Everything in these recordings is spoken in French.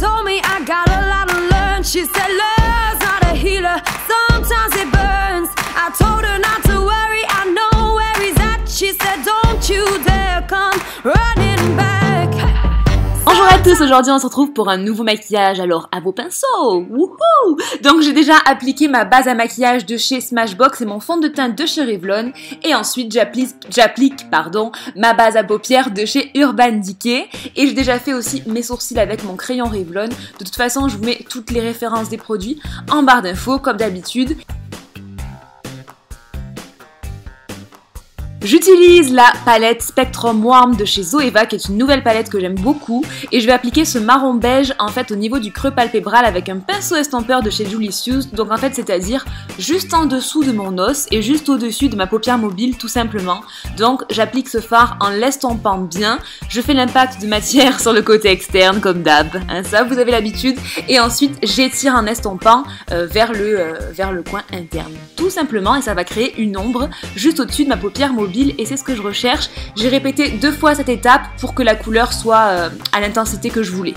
told me I got a lot to learn. She said love's not a healer, sometimes it burns. I told her not to worry, I know where he's at. She said don't you dare come running back. Bonjour à tous, aujourd'hui on se retrouve pour un nouveau maquillage, alors à vos pinceaux. Wouhou! Donc j'ai déjà appliqué ma base à maquillage de chez Smashbox et mon fond de teint de chez Revlon, et ensuite j'applique ma base à paupières de chez Urban Decay, et j'ai déjà fait aussi mes sourcils avec mon crayon Revlon. De toute façon je vous mets toutes les références des produits en barre d'infos comme d'habitude. J'utilise la palette Spectrum Warm de chez Zoeva, qui est une nouvelle palette que j'aime beaucoup, et je vais appliquer ce marron beige en fait au niveau du creux palpébral avec un pinceau estompeur de chez Julicious, donc en fait c'est-à-dire juste en dessous de mon os et juste au-dessus de ma paupière mobile tout simplement. Donc j'applique ce fard en l'estompant bien, je fais l'impact de matière sur le côté externe comme d'hab, hein, ça vous avez l'habitude, et ensuite j'étire en estompant vers le coin interne, tout simplement, et ça va créer une ombre juste au-dessus de ma paupière mobile. Et c'est ce que je recherche. J'ai répété 2 fois cette étape pour que la couleur soit à l'intensité que je voulais.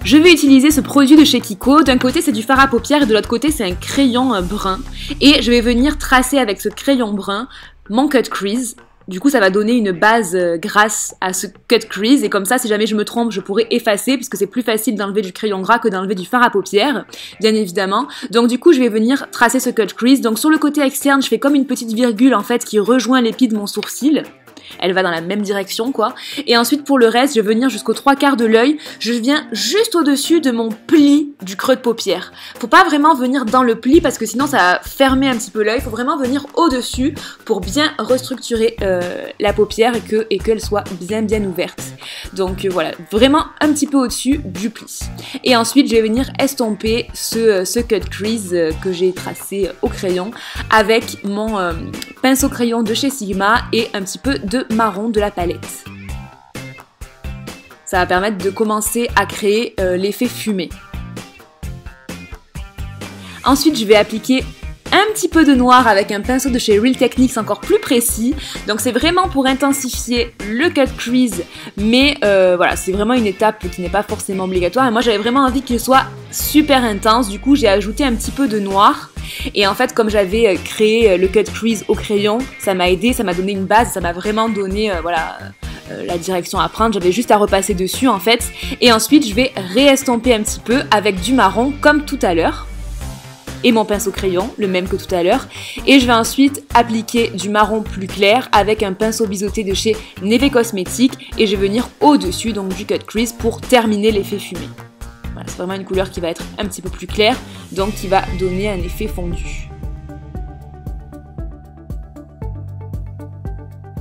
Je vais utiliser ce produit de chez Kiko. D'un côté c'est du fard à paupières et de l'autre côté c'est un crayon brun. Et je vais venir tracer avec ce crayon brun mon cut crease. Du coup, ça va donner une base grâce à ce cut crease, et comme ça, si jamais je me trompe, je pourrais effacer, puisque c'est plus facile d'enlever du crayon gras que d'enlever du fard à paupières, bien évidemment. Donc du coup, je vais venir tracer ce cut crease. Donc sur le côté externe, je fais comme une petite virgule en fait qui rejoint l'épi de mon sourcil. Elle va dans la même direction quoi. Et ensuite pour le reste, je vais venir jusqu'aux 3/4 de l'œil. Je viens juste au-dessus de mon pli du creux de paupière. Faut pas vraiment venir dans le pli parce que sinon ça va fermer un petit peu l'œil. Faut vraiment venir au-dessus pour bien restructurer la paupière et qu'elle soit bien ouverte. Donc voilà, vraiment un petit peu au-dessus du pli. Et ensuite je vais venir estomper ce cut crease que j'ai tracé au crayon avec mon pinceau crayon de chez Sigma et un petit peu de marron de la palette. Ça va permettre de commencer à créer l'effet fumé. Ensuite, je vais appliquer un petit peu de noir avec un pinceau de chez Real Techniques encore plus précis. Donc c'est vraiment pour intensifier le cut crease, mais voilà, c'est vraiment une étape qui n'est pas forcément obligatoire. Et moi j'avais vraiment envie qu'il soit super intense, du coup j'ai ajouté un petit peu de noir. Et en fait, comme j'avais créé le cut crease au crayon, ça m'a aidé, ça m'a donné une base, ça m'a vraiment donné la direction à prendre. J'avais juste à repasser dessus en fait. Et ensuite, je vais réestomper un petit peu avec du marron comme tout à l'heure. Et mon pinceau crayon, le même que tout à l'heure. Et je vais ensuite appliquer du marron plus clair avec un pinceau biseauté de chez Neve Cosmetics. Et je vais venir au-dessus donc du cut crease pour terminer l'effet fumé. Voilà, c'est vraiment une couleur qui va être un petit peu plus claire, donc qui va donner un effet fondu.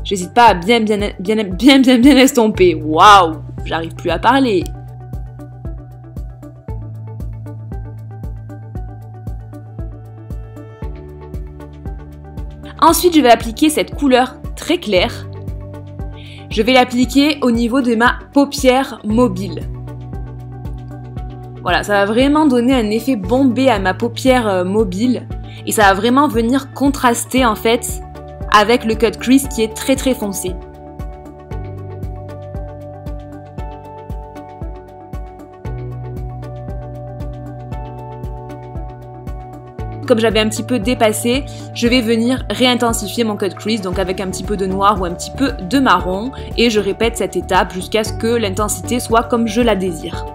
J'hésite pas à bien estomper. Waouh, j'arrive plus à parler. Ensuite, je vais appliquer cette couleur très claire. Je vais l'appliquer au niveau de ma paupière mobile. Voilà, ça va vraiment donner un effet bombé à ma paupière mobile et ça va vraiment venir contraster en fait avec le cut crease qui est très foncé. Comme j'avais un petit peu dépassé, je vais venir réintensifier mon cut crease, donc avec un petit peu de noir ou un petit peu de marron, et je répète cette étape jusqu'à ce que l'intensité soit comme je la désire.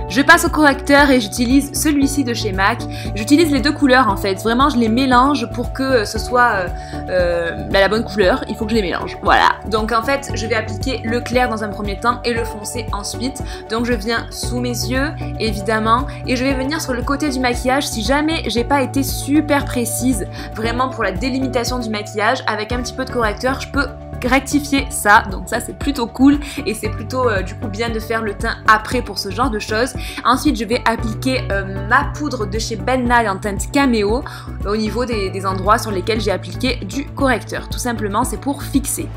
Je passe au correcteur et j'utilise celui-ci de chez MAC. J'utilise les deux couleurs en fait, vraiment je les mélange pour que ce soit la bonne couleur, il faut que je les mélange, voilà. Donc en fait je vais appliquer le clair dans un premier temps et le foncé ensuite. Donc je viens sous mes yeux évidemment et je vais venir sur le côté du maquillage si jamais j'ai pas été super précise vraiment pour la délimitation du maquillage. Avec un petit peu de correcteur je peux rectifier ça, donc ça c'est plutôt cool et c'est plutôt du coup bien de faire le teint après pour ce genre de choses. Ensuite je vais appliquer ma poudre de chez Ben Nye en teinte caméo au niveau des endroits sur lesquels j'ai appliqué du correcteur, tout simplement c'est pour fixer.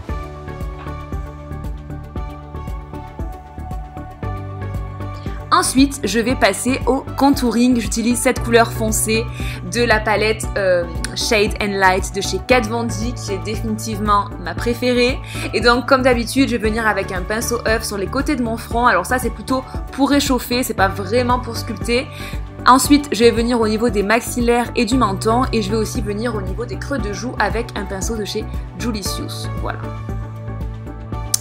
Ensuite, je vais passer au contouring. J'utilise cette couleur foncée de la palette Shade and Light de chez Kat Von D, qui est définitivement ma préférée. Et donc, comme d'habitude, je vais venir avec un pinceau œuf sur les côtés de mon front. Alors ça, c'est plutôt pour réchauffer, c'est pas vraiment pour sculpter. Ensuite, je vais venir au niveau des maxillaires et du menton, et je vais aussi venir au niveau des creux de joues avec un pinceau de chez Julicius. Voilà.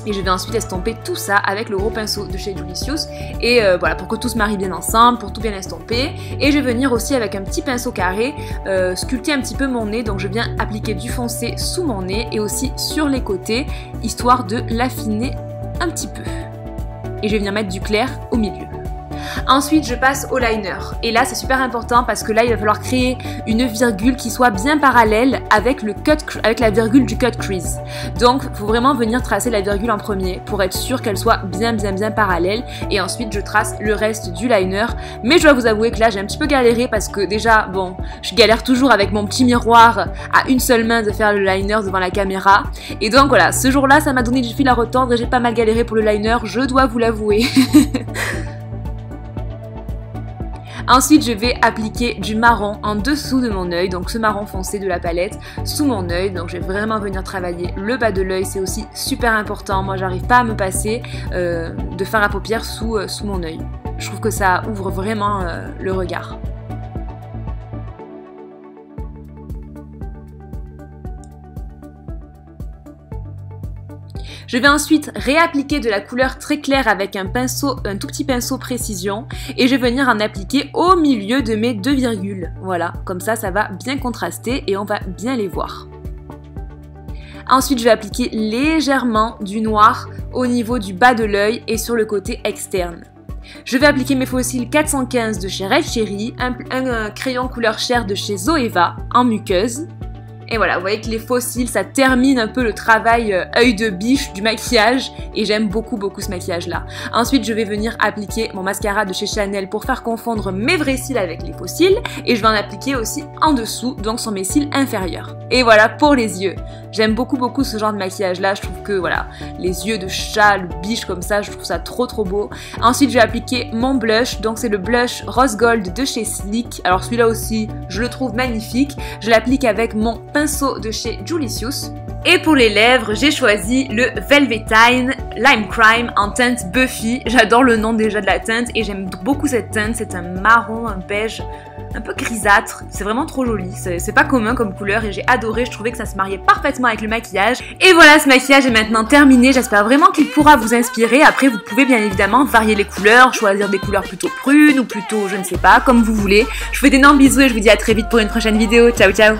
Et je vais ensuite estomper tout ça avec le gros pinceau de chez Julicius. Et voilà, pour que tout se marie bien ensemble, pour tout bien estomper. Et je vais venir aussi avec un petit pinceau carré sculpter un petit peu mon nez. Donc je viens appliquer du foncé sous mon nez et aussi sur les côtés, histoire de l'affiner un petit peu. Et je vais venir mettre du clair au milieu. Ensuite, je passe au liner. Et là, c'est super important parce que là, il va falloir créer une virgule qui soit bien parallèle avec la virgule du cut crease. Donc, il faut vraiment venir tracer la virgule en premier pour être sûr qu'elle soit bien parallèle. Et ensuite, je trace le reste du liner. Mais je dois vous avouer que là, j'ai un petit peu galéré parce que déjà, bon, je galère toujours avec mon petit miroir à une seule main de faire le liner devant la caméra. Et donc, voilà, ce jour-là, ça m'a donné du fil à retordre et j'ai pas mal galéré pour le liner, je dois vous l'avouer. Ensuite, je vais appliquer du marron en dessous de mon œil, donc ce marron foncé de la palette sous mon œil. Donc je vais vraiment venir travailler le bas de l'œil, c'est aussi super important. Moi, j'arrive pas à me passer de fard à paupières sous mon œil. Je trouve que ça ouvre vraiment le regard. Je vais ensuite réappliquer de la couleur très claire avec un tout petit pinceau précision et je vais venir en appliquer au milieu de mes deux virgules. Voilà, comme ça, ça va bien contraster et on va bien les voir. Ensuite, je vais appliquer légèrement du noir au niveau du bas de l'œil et sur le côté externe. Je vais appliquer mes faux cils 415 de chez Red Cherry, un crayon couleur chair de chez Zoeva en muqueuse. Et voilà, vous voyez que les faux cils, ça termine un peu le travail œil de biche du maquillage et j'aime beaucoup ce maquillage-là. Ensuite, je vais venir appliquer mon mascara de chez Chanel pour faire confondre mes vrais cils avec les faux cils et je vais en appliquer aussi en dessous, donc sur mes cils inférieurs. Et voilà pour les yeux. J'aime beaucoup ce genre de maquillage-là, je trouve que voilà, les yeux de chat, le biche comme ça, je trouve ça trop beau. Ensuite, je vais appliquer mon blush, donc c'est le blush Rose Gold de chez Sleek. Alors celui-là aussi, je le trouve magnifique. Je l'applique avec mon pinceau de chez Julicius. Et pour les lèvres, j'ai choisi le Velvetine Lime Crime en teinte Buffy. J'adore le nom déjà de la teinte et j'aime beaucoup cette teinte. C'est un marron, un beige, un peu grisâtre. C'est vraiment trop joli. C'est pas commun comme couleur et j'ai adoré. Je trouvais que ça se mariait parfaitement avec le maquillage. Et voilà, ce maquillage est maintenant terminé. J'espère vraiment qu'il pourra vous inspirer. Après, vous pouvez bien évidemment varier les couleurs, choisir des couleurs plutôt prunes ou plutôt, je ne sais pas, comme vous voulez. Je vous fais d'énormes bisous et je vous dis à très vite pour une prochaine vidéo. Ciao, ciao!